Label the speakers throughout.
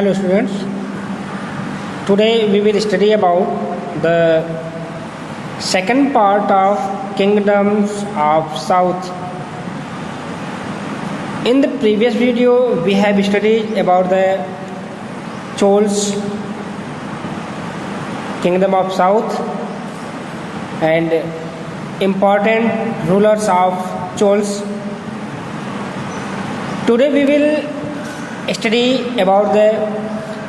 Speaker 1: Hello students, today we will study about the second part of Kingdoms of South. In the previous video we have studied about the Chols, Kingdom of South, and important rulers of Chols. Today we will study about the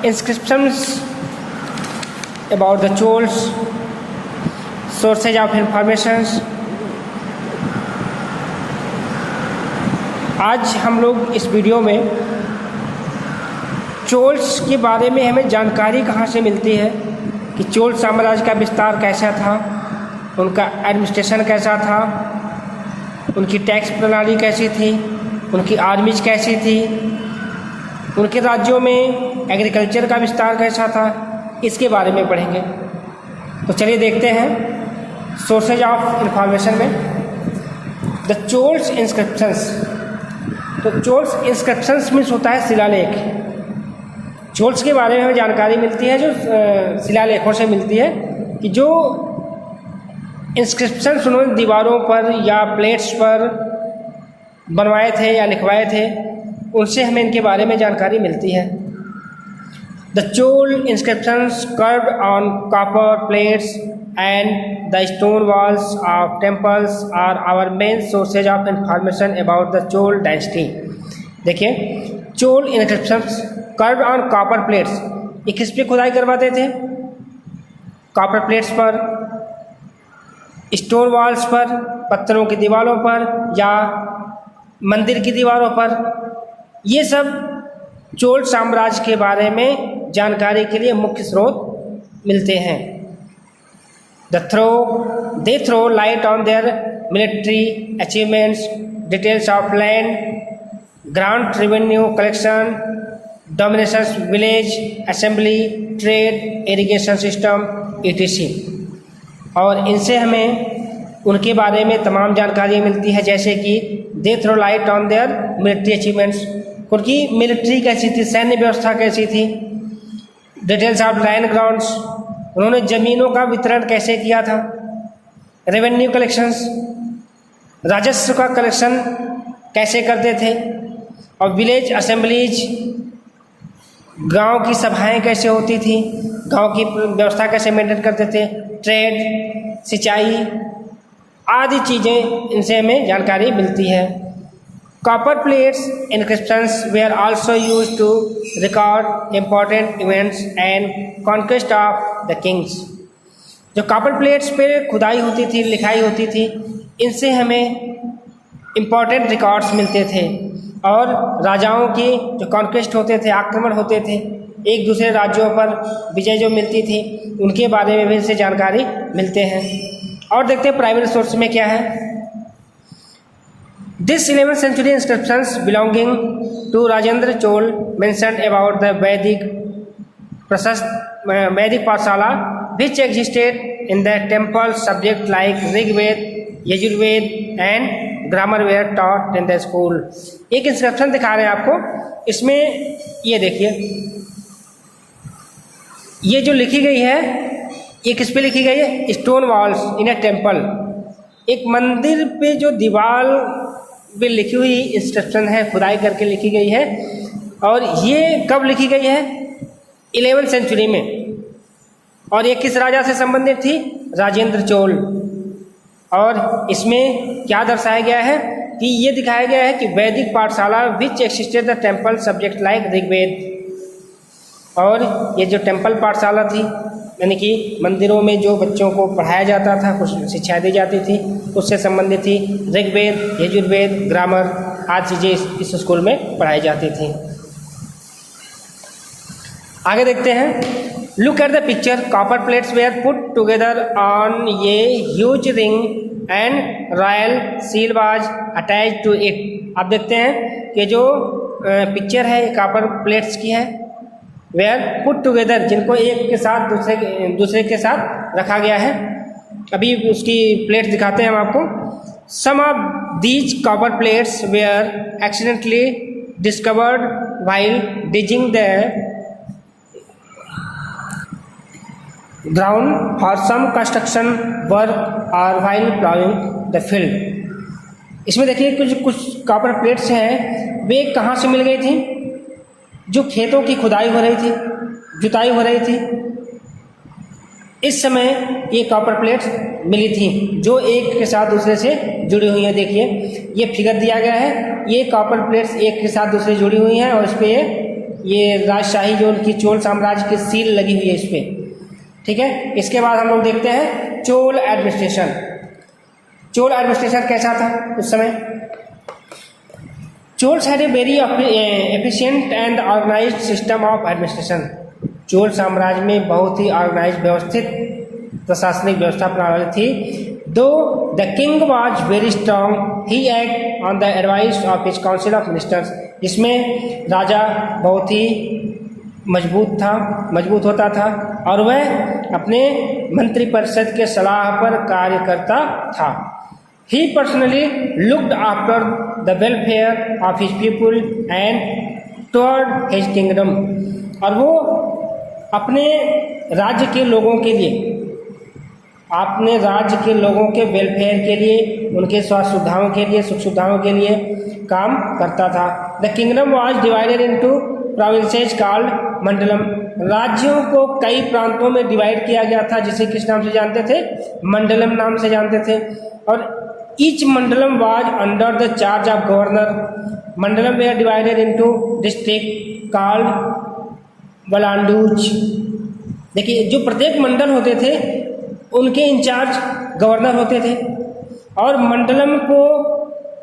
Speaker 1: inscriptions about the Chols, sources of informations. आज हम लोग इस video में चोल्स के बारे में हमें जानकारी कहाँ से मिलती है कि चोल साम्राज्य का विस्तार कैसा था, उनका एडमिनिस्ट्रेशन कैसा था, उनकी टैक्स प्रणाली कैसी थी, उनकी आर्मीज कैसी थी, उनके राज्यों में एग्रीकल्चर का विस्तार कैसा था, इसके बारे में पढ़ेंगे। तो चलिए देखते हैं सोर्सेज ऑफ इंफॉर्मेशन में द चोल्स इंस्क्रिप्शंस। तो चोल्स इंस्क्रिप्शंस मीन्स होता है शिलालेख। चोल्स के बारे में हमें जानकारी मिलती है जो शिलालेखों से मिलती है कि जो इंस्क्रिप्शंस उन्होंने दीवारों पर या प्लेट्स पर बनवाए थे या लिखवाए थे, उनसे हमें इनके बारे में जानकारी मिलती है। The Chola inscriptions carved on copper plates and the stone walls of temples are our main sources of information about the Chola dynasty. देखिए, Chola inscriptions carved on copper plates, ये किस पे खुदाई करवाते थे? कॉपर प्लेट्स पर, स्टोन वॉल्स पर, पत्थरों की दीवारों पर या मंदिर की दीवारों पर। ये सब चोल साम्राज्य के बारे में जानकारी के लिए मुख्य स्रोत मिलते हैं। They throw light on their military achievements, details of land, grant revenue collection, domination, village assembly, trade, irrigation system etc। और इनसे हमें उनके बारे में तमाम जानकारी मिलती है, जैसे कि they throw light on their military achievements, उनकी मिलिट्री कैसी थी, सैन्य व्यवस्था कैसी थी। डिटेल्स ऑफ लैंड ग्राउंड्स, उन्होंने ज़मीनों का वितरण कैसे किया था। रेवेन्यू कलेक्शंस, राजस्व का कलेक्शन कैसे करते थे। और विलेज असेंबलीज, गांव की सभाएं कैसे होती थी, गांव की व्यवस्था कैसे मेंटेन करते थे। ट्रेड, सिंचाई आदि चीज़ें इनसे हमें जानकारी मिलती है। Copper plates inscriptions were also used to record important events and conquest of the kings। जो कॉपर प्लेट्स पे खुदाई होती थी, लिखाई होती थी, इनसे हमें इम्पोर्टेंट रिकॉर्ड्स मिलते थे और राजाओं की जो कॉन्क्वेस्ट होते थे, आक्रमण होते थे, एक दूसरे राज्यों पर विजय जो मिलती थी, उनके बारे में भी इनसे जानकारी मिलते हैं। और देखते हैं प्राइमरी सोर्स में क्या है। This 11th century inscriptions belonging to Rajendra Chol mentioned about the Vedic Pathshala which existed in the temple subject like Rig Ved, Yajurved and grammar were taught in the school। एक inscription दिखा रहे हैं आपको, इसमें ये देखिए, ये जो लिखी गई है ये किस पे लिखी गई है? Stone walls in A temple, एक मंदिर पे जो दीवार पे लिखी हुई इंस्क्रिप्शन है, खुदाई करके लिखी गई है। और ये कब लिखी गई है? 11th सेंचुरी में। और ये किस राजा से संबंधित थी? राजेंद्र चोल। और इसमें क्या दर्शाया गया है कि ये दिखाया गया है कि वैदिक पाठशाला which existed the temple subject like Rigveda. और ये जो टेम्पल पाठशाला थी, यानी कि मंदिरों में जो बच्चों को पढ़ाया जाता था, कुछ शिक्षा दी जाती थी, उससे संबंधित थी। ऋग्वेद, यजुर्वेद, ग्रामर आदि चीज़ें इस स्कूल में पढ़ाई जाती थी। आगे देखते हैं। Look at the picture, copper plates were put together on ये huge ring and royal seal was attach to it. आप देखते हैं कि जो पिक्चर है ये कॉपर प्लेट्स की है। वेयर पुट टुगेदर, जिनको एक के साथ दूसरे के साथ रखा गया है। अभी उसकी प्लेट दिखाते हैं हम आपको। Some of these copper plates were accidentally discovered while digging the ground for some construction work और व्हाइल प्लाउइंग द फील्ड। इसमें देखिए कुछ कॉपर प्लेट्स हैं, वे कहाँ से मिल गई थी? जो खेतों की खुदाई हो रही थी, जुताई हो रही थी, इस समय ये कॉपर प्लेट्स मिली थी जो एक के साथ दूसरे से जुड़ी हुई हैं। देखिए ये फिगर दिया गया है, ये कॉपर प्लेट्स एक के साथ दूसरे जुड़ी हुई हैं और इस पर ये राजशाही जो उनकी चोल साम्राज्य की सील लगी हुई है इस पर। ठीक है, इसके बाद हम लोग देखते हैं चोल एडमिनिस्ट्रेशन। चोल एडमिनिस्ट्रेशन कैसा था उस समय? Cholas had a very efficient and organised system of administration. Chola साम्राज्य में बहुत ही ऑर्गेनाइज व्यवस्थित प्रशासनिक व्यवस्था प्रणाली थी। दो the king was very strong, he act on the advice of his council of ministers. इसमें राजा बहुत ही मजबूत होता था और वह अपने मंत्रिपरिषद के सलाह पर कार्य करता था। He personally looked after the welfare of his people and toward his kingdom। और वो अपने राज्य के लोगों के लिए, अपने राज्य के लोगों के वेलफेयर के लिए, उनके स्वास्थ्य सुविधाओं के लिए, सुख सुविधाओं के लिए काम करता था। The kingdom was divided into provinces called mandalam. राज्यों को कई प्रांतों में डिवाइड किया गया था जिसे किस नाम से जानते थे? मंडलम नाम से जानते थे। और each mandalam was under the charge of governor. Mandalam were divided into district called valanadus. देखिए जो प्रत्येक मंडल होते थे उनके इंचार्ज गवर्नर होते थे और मंडलम को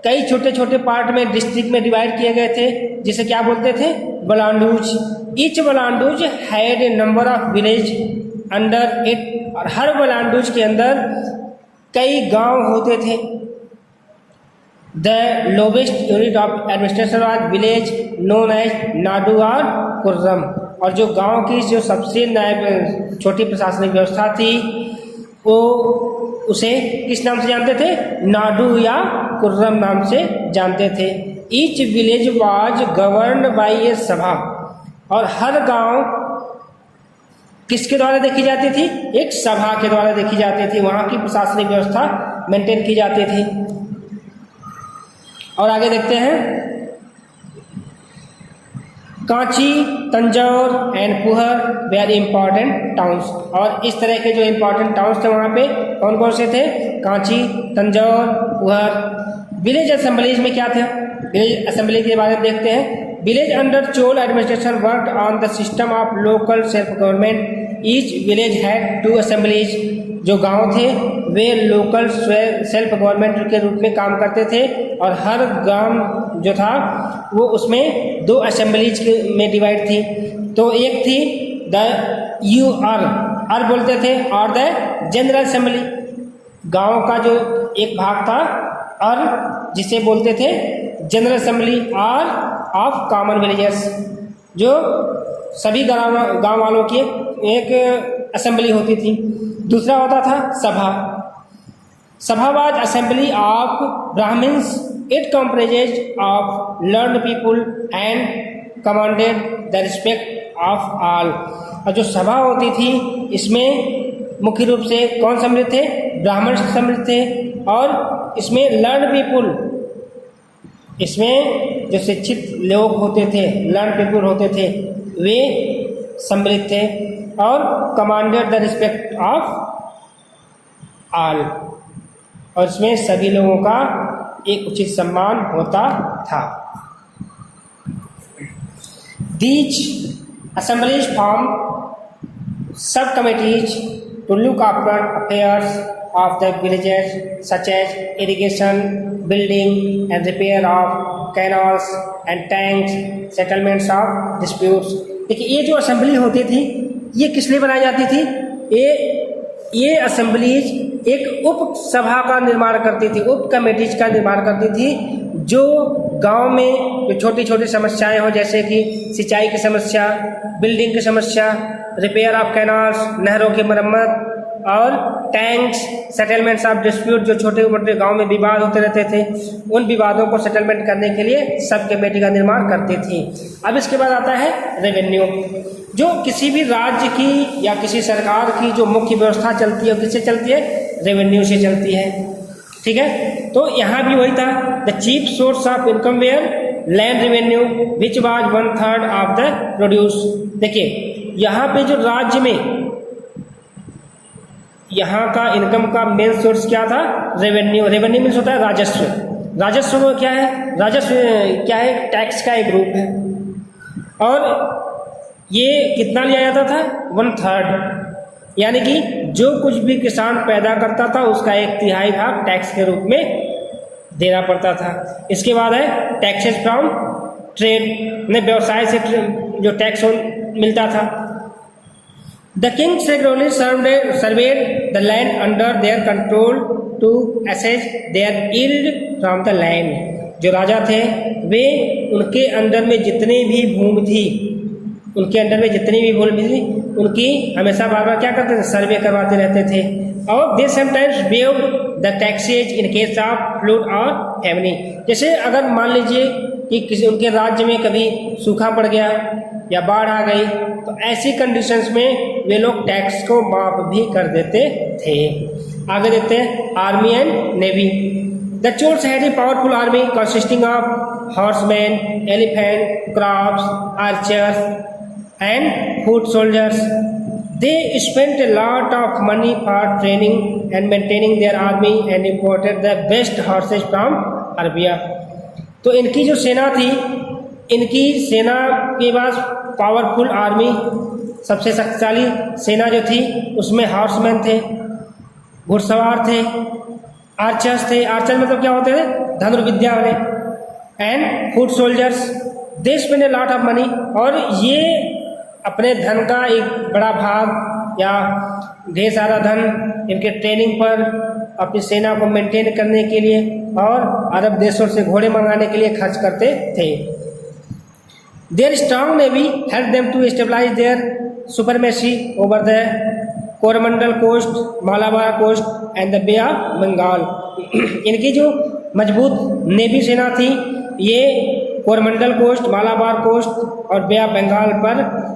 Speaker 1: कई छोटे छोटे पार्ट में डिस्ट्रिक्ट में डिवाइड किए गए थे जिसे क्या बोलते थे? Valanadus. Each valanadus had a number of village under it. और हर वलांडूज के अंदर कई गांव होते थे। The lowest unit of administration was village known as nadu और कुर्रम। और जो गांव की जो सबसे छोटी प्रशासनिक व्यवस्था थी वो उसे किस नाम से जानते थे? नाडू या कुर्रम नाम से जानते थे। Each village was govern by a sabha. और हर गांव किसके द्वारा देखी जाती थी? एक सभा के द्वारा देखी जाती थी। वहाँ की प्रशासनिक व्यवस्था मेंटेन की जाती थी। और आगे देखते हैं Kanchi, Tanjore and Puhar were important towns. और इस तरह के जो इम्पॉर्टेंट टाउन्स थे वहाँ पे कौन कौन से थे? कांची, तंजौर, पुहर। विलेज असेंबलीज में क्या थे? विलेज असेंबली के बारे में देखते हैं। Village under Chola administration worked on the system of local self government. Each village had 2 assemblies. जो गांव थे वे लोकल सेल्फ गवर्नमेंट के रूप में काम करते थे और हर गांव जो था वो उसमें 2 असेंबलीज में डिवाइड थी। तो एक थी द अर बोलते थे और द जनरल असेंबली। गांव का जो एक भाग था अर जिसे बोलते थे जनरल असेंबली और ऑफ कॉमन विलेजेस, जो सभी गांव वालों की एक असेंबली होती थी। दूसरा होता था सभा। Sabha was assembly of Brahmins. It comprises of learned people and commanded the respect of all. और जो सभा होती थी इसमें मुख्य रूप से कौन सम्मिलित थे? ब्राह्मण सम्मिलित थे। और इसमें लर्नड पीपुल, इसमें जो शिक्षित लोग होते थे, लर्न पीपुल होते थे, वे सम्मिलित थे। और commanded the respect of all. और इसमें सभी लोगों का एक उचित सम्मान होता था। These assemblies form sub committees to look after affairs of the villages such as irrigation, building and repair of canals and tanks, settlements of disputes। देखिए ये जो असेंबली होती थी ये किस लिए बनाई जाती थी? ये असेंबलीज एक उप सभा का निर्माण करती थी, उप कमेटीज का निर्माण करती थी जो गांव में जो छोटी छोटी समस्याएं हो जैसे कि सिंचाई की समस्या, बिल्डिंग की समस्या, रिपेयर ऑफ कैनाल्स, नहरों की मरम्मत और टैंक्स, सेटलमेंट्स ऑफ डिस्प्यूट, जो छोटे मोटे गांव में विवाद होते रहते थे, उन विवादों को सेटलमेंट करने के लिए सब कमेटी का निर्माण करती थी। अब इसके बाद आता है रेवेन्यू, जो किसी भी राज्य की या किसी सरकार की जो मुख्य व्यवस्था चलती है, किससे चलती है? रेवेन्यू से चलती है। ठीक है, तो यहाँ भी वही था, the chief source of income were land revenue which was 1/3 of the produce. देखिए यहाँ पे जो राज्य में यहाँ का इनकम का मेन सोर्स क्या था? रेवेन्यू। रेवेन्यू मीन्स होता है राजस्व। राजस्व में क्या है? राजस्व क्या है? टैक्स का एक रूप है। और ये कितना लिया जाता था? 1/3, यानी कि जो कुछ भी किसान पैदा करता था उसका 1/3 भाग टैक्स के रूप में देना पड़ता था। इसके बाद है टैक्सेस फ्रॉम ट्रेड, ने व्यवसाय से जो टैक्स मिलता था। The kings regularly surveyed the land under their control to assess their yield from the land. जो राजा थे वे उनके अंडर में जितनी भी भूमि थी, उनकी हमेशा बार बार क्या करते थे? सर्वे करवाते रहते थे। और they sometimes waived the taxes in case of fluid और फैमिली। जैसे अगर मान लीजिए कि किसी उनके राज्य में कभी सूखा पड़ गया या बाढ़ आ गई, तो ऐसी कंडीशंस में वे लोग टैक्स को माफ भी कर देते थे। आगे देखते हैं army and navy. The Cholas had a powerful army consisting of horseman, elephant, crops, archers and foot soldiers. They spent a lot of money for training and maintaining their army and imported the best horses from Arabia. तो इनकी जो सेना थी, इनकी सेना के पास powerful army, सबसे शक्तिशाली सेना जो थी उसमें हॉर्समैन थे, घुड़सवार थे, आर्चर्स थे। आर्चर मतलब क्या होते थे? धनुर्विद्या वाले। And foot soldiers, they spend a lot of money, और ये अपने धन का एक बड़ा भाग या ढेर सारा धन इनके ट्रेनिंग पर, अपनी सेना को मेंटेन करने के लिए और अरब देशों से घोड़े मंगाने के लिए खर्च करते थे। Their strong navy help them to stabilise their supremacy over the Coromandel coast, Malabar coast and the Bay of Bengal. इनकी जो मजबूत नेवी सेना थी, ये कोरमंडल कोस्ट, मालाबार कोस्ट और बे ऑफ बंगाल पर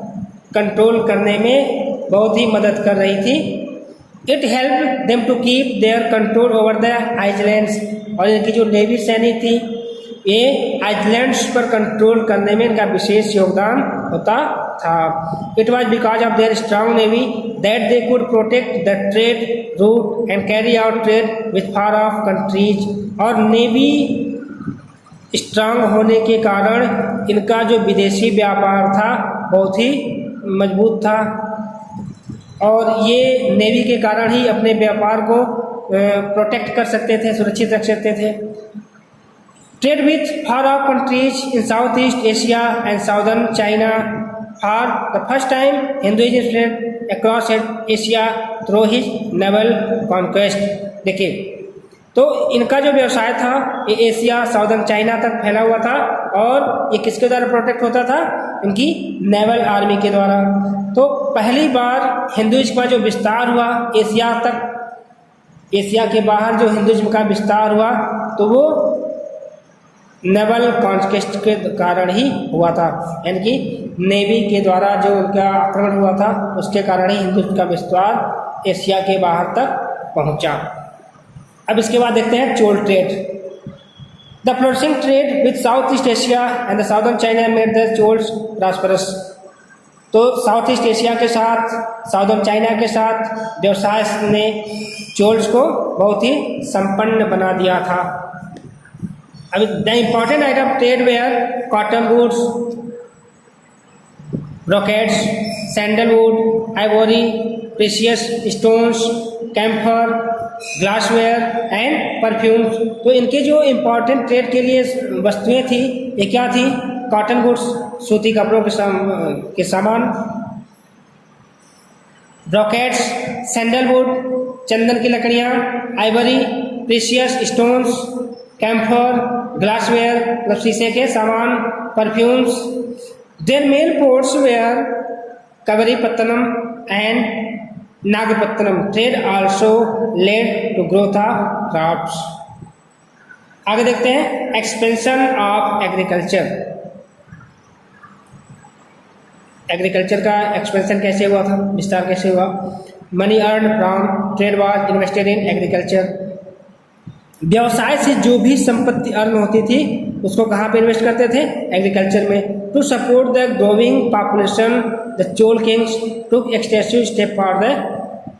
Speaker 1: कंट्रोल करने में बहुत ही मदद कर रही थी। It help them to keep their control over the islands. और इनकी जो नेवी सैनिक थी, ये आइलैंड्स पर कंट्रोल करने में इनका विशेष योगदान होता था। It was because of their strong navy that they could protect the trade route and carry out trade with far of countries. और नेवी स्ट्रांग होने के कारण इनका जो विदेशी व्यापार था बहुत ही मजबूत था, और ये नेवी के कारण ही अपने व्यापार को प्रोटेक्ट कर सकते थे, सुरक्षित रख सकते थे। Trade with far of countries in south East Asia and southern China. For the first time Hinduism spread across Asia through his naval conquest. देखिए, तो इनका जो व्यवसाय था ये एशिया, साउदर्न चाइना तक फैला हुआ था, और ये किसके द्वारा प्रोटेक्ट होता था? इनकी नेवल आर्मी के द्वारा। तो पहली बार हिंदुइज्म का जो विस्तार हुआ एशिया तक, एशिया के बाहर जो हिंदुइज्म का विस्तार हुआ, तो वो नेवल कॉन्क्वेस्ट के कारण ही हुआ था, यानी कि नेवी के द्वारा जो उनका आक्रमण हुआ था उसके कारण ही हिंदुइज्म का विस्तार एशिया के बाहर तक पहुंचा। अब इसके बाद देखते हैं Chola trade. The flourishing trade with South East Asia and the southern China made the Cholas prosperous. तो साउथ ईस्ट एशिया के साथ, साउदर्न चाइना के साथ व्यवसाय ने चोल्स को बहुत ही संपन्न बना दिया था। अभी the important item trade were cotton goods, brocades, sandalwood, ivory, precious stones, camphor, glassware and perfumes. तो इनके जो इम्पोर्टेंट ट्रेड के लिए वस्तुएं थी, ये क्या थी? कॉटन गुड्स, सूती कपड़ों के सामान, ब्रोकेट्स, सैंडलवुड, चंदन की लकड़ियाँ, ivory, precious stones, camphor, glassware मतलब शीशे के सामान, perfumes. Their main ports were Kaveripattinam and Nagapattinam trade also led to growth of crops. आगे देखते हैं एक्सपेंशन ऑफ एग्रीकल्चर। एग्रीकल्चर का एक्सपेंशन कैसे हुआ था, विस्तार कैसे हुआ। Money earn from trade was invested in agriculture. व्यवसाय से जो भी संपत्ति अर्न होती थी उसको कहाँ पे इन्वेस्ट करते थे, एग्रीकल्चर में। To support the growing population the Chola kings took extensive step for the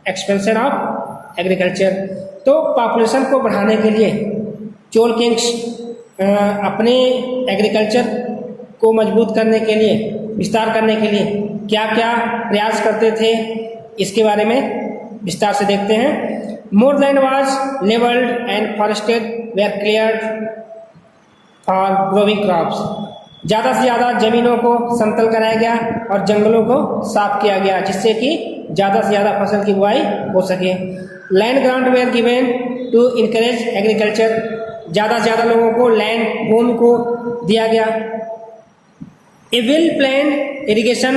Speaker 1: expansion of agriculture. तो पॉपुलेशन को बढ़ाने के लिए चोल किंग्स अपने एग्रीकल्चर को मजबूत करने के लिए, विस्तार करने के लिए क्या क्या प्रयास करते थे, इसके बारे में विस्तार से देखते हैं। More land was levelled and forested were cleared for growing crops. ज़्यादा से ज़्यादा जमीनों को समतल कराया गया और जंगलों को साफ किया गया जिससे कि ज़्यादा से ज़्यादा फसल की बुआई हो सके। Land grant were given to encourage agriculture. ज़्यादा से ज़्यादा लोगों को लैंड, भूमि को दिया गया। A well planned irrigation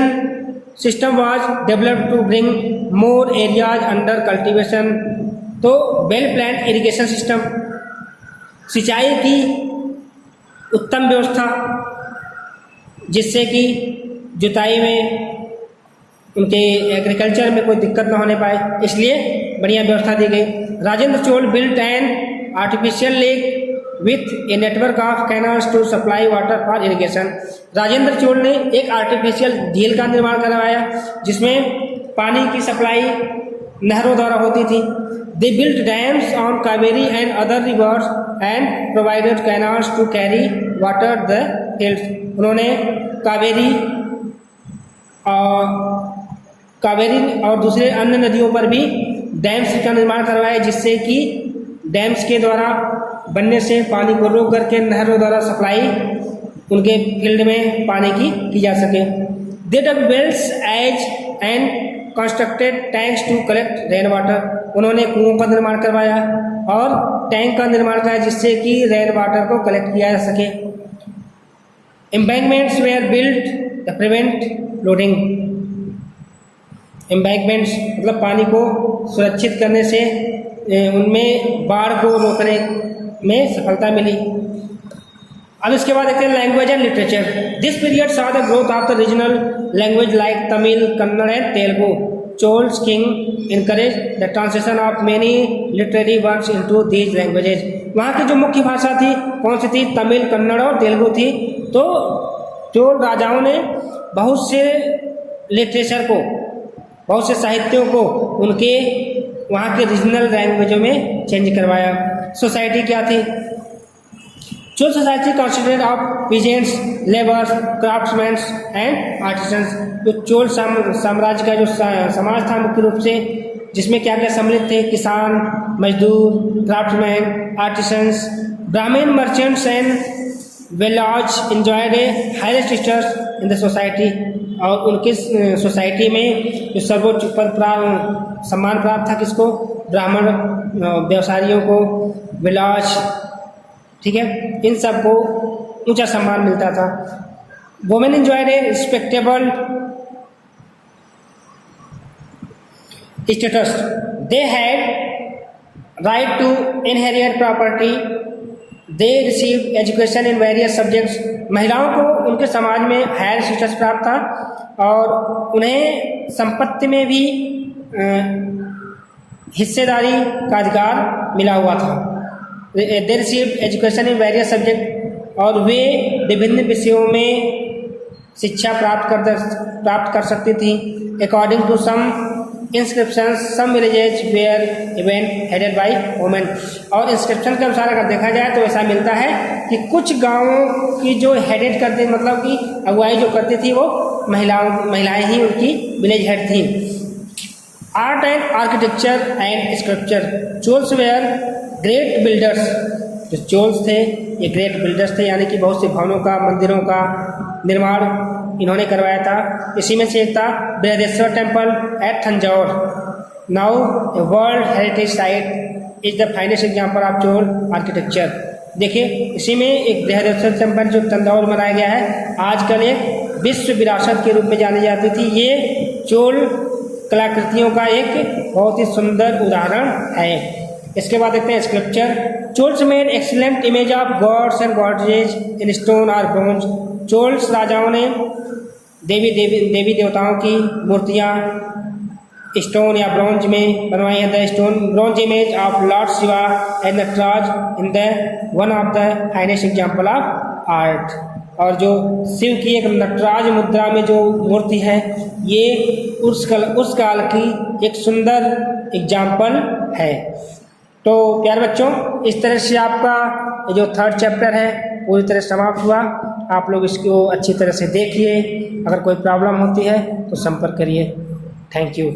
Speaker 1: system was developed to bring more areas under cultivation. तो वेल प्लान्ड इरिगेशन सिस्टम, सिंचाई की उत्तम व्यवस्था जिससे कि जुताई में, उनके एग्रीकल्चर में कोई दिक्कत न होने पाए, इसलिए बढ़िया व्यवस्था दी गई। Rajendra Chola built an artificial lake with a network of canals to supply water for irrigation. Rajendra Chola ने एक आर्टिफिशियल झील का निर्माण करवाया जिसमें पानी की सप्लाई नहरों द्वारा होती थी। They built dams on Kaveri and other rivers and provided canals to carry water the hills. उन्होंने कावेरी और दूसरे अन्य नदियों पर भी डैम्स का निर्माण करवाया जिससे कि डैम्स के द्वारा बनने से पानी को रोक करके नहरों द्वारा सप्लाई उनके फील्ड में पानी की जा सके। They dug wells as and constructed tanks to collect rain water. उन्होंने कुओं का निर्माण करवाया और टैंक का निर्माण कराया जिससे कि रेन वाटर को कलेक्ट किया जा सके। Embankments were built the prevent loading. Embankments मतलब पानी को सुरक्षित करने से उनमें बाढ़ को रोकने में सफलता मिली। अब इसके बाद देखते हैं language and literature. This period saw the growth of the regional language like Tamil, Kannada and Telugu. Cholas king encourage the translation of many literary works into these languages. वहाँ की जो मुख्य भाषा थी कौन सी थी, तमिल, कन्नड़ और तेलुगु थी। तो चोल राजाओं ने बहुत से लिटरेचर को, बहुत से साहित्यों को उनके वहाँ के रीजनल लैंग्वेजों में चेंज करवाया। सोसाइटी क्या थी, Chola society consisted of peasants, labours, craftsman and artisans. जो चोल साम्राज्य का जो समाज था मुख्य रूप से जिसमें क्या क्या सम्मिलित थे, किसान, मजदूर, craftsman, artisans, Brahmin, merchants and Vellalas enjoyed a highest status in the society. और उनके सोसाइटी में जो सर्वोच्च पद सम्मान प्राप्त था किसको, ब्राह्मण व्यवसायियों को, विलाज, ठीक है, इन सब को ऊंचा सम्मान मिलता था। Women enjoyed a respectable status. They had right to inherit property. They receive education in various subjects. महिलाओं को उनके समाज में हायर स्टेटस प्राप्त था और उन्हें संपत्ति में भी हिस्सेदारी का अधिकार मिला हुआ था। दे receive education in various subject, और वे विभिन्न विषयों में शिक्षा प्राप्त कर सकती थी। According to some inscriptions some villages were event headed by women. और इंस्क्रिप्शन के अनुसार अगर देखा जाए तो ऐसा मिलता है कि कुछ गांवों की जो हेडेड करते, मतलब कि अगुवाई जो करती थी वो महिलाएं ही उनकी विलेज हेड थी। Art and architecture and sculpture. Cholas were great builders. जो चोल्स थे ये ग्रेट बिल्डर्स थे, यानी कि बहुत से भवनों का, मंदिरों का निर्माण इन्होंने करवाया था। इसी में से एक था Brihadeeswara temple at Tanjore, now a world heritage site, is the finest example of Chola architecture. देखिए इसी में एक बृहदेश्वर टेम्पल जो तंजौर में बनाया गया है, आजकल एक विश्व विरासत के रूप में जानी जाती थी। ये चोल कलाकृतियों का एक बहुत ही सुंदर उदाहरण है। इसके बाद देखते हैं sculpture. Cholas made excellent image of gods and goddess in stone और ब्रोंज। चोल्स राजाओं ने देवी देवताओं की मूर्तियाँ स्टोन या ब्रोंज में बनवाई है। The stone bronze image of lord Shiva and Nataraja in the one of the finest example of art. और जो शिव की एक नटराज मुद्रा में जो मूर्ति है, ये उस काल की एक सुंदर एग्जाम्पल है। तो प्यारे बच्चों, इस तरह से आपका जो 3rd चैप्टर है पूरी तरह समाप्त हुआ। आप लोग इसको अच्छी तरह से देखिए। अगर कोई प्रॉब्लम होती है तो संपर्क करिए। Thank you.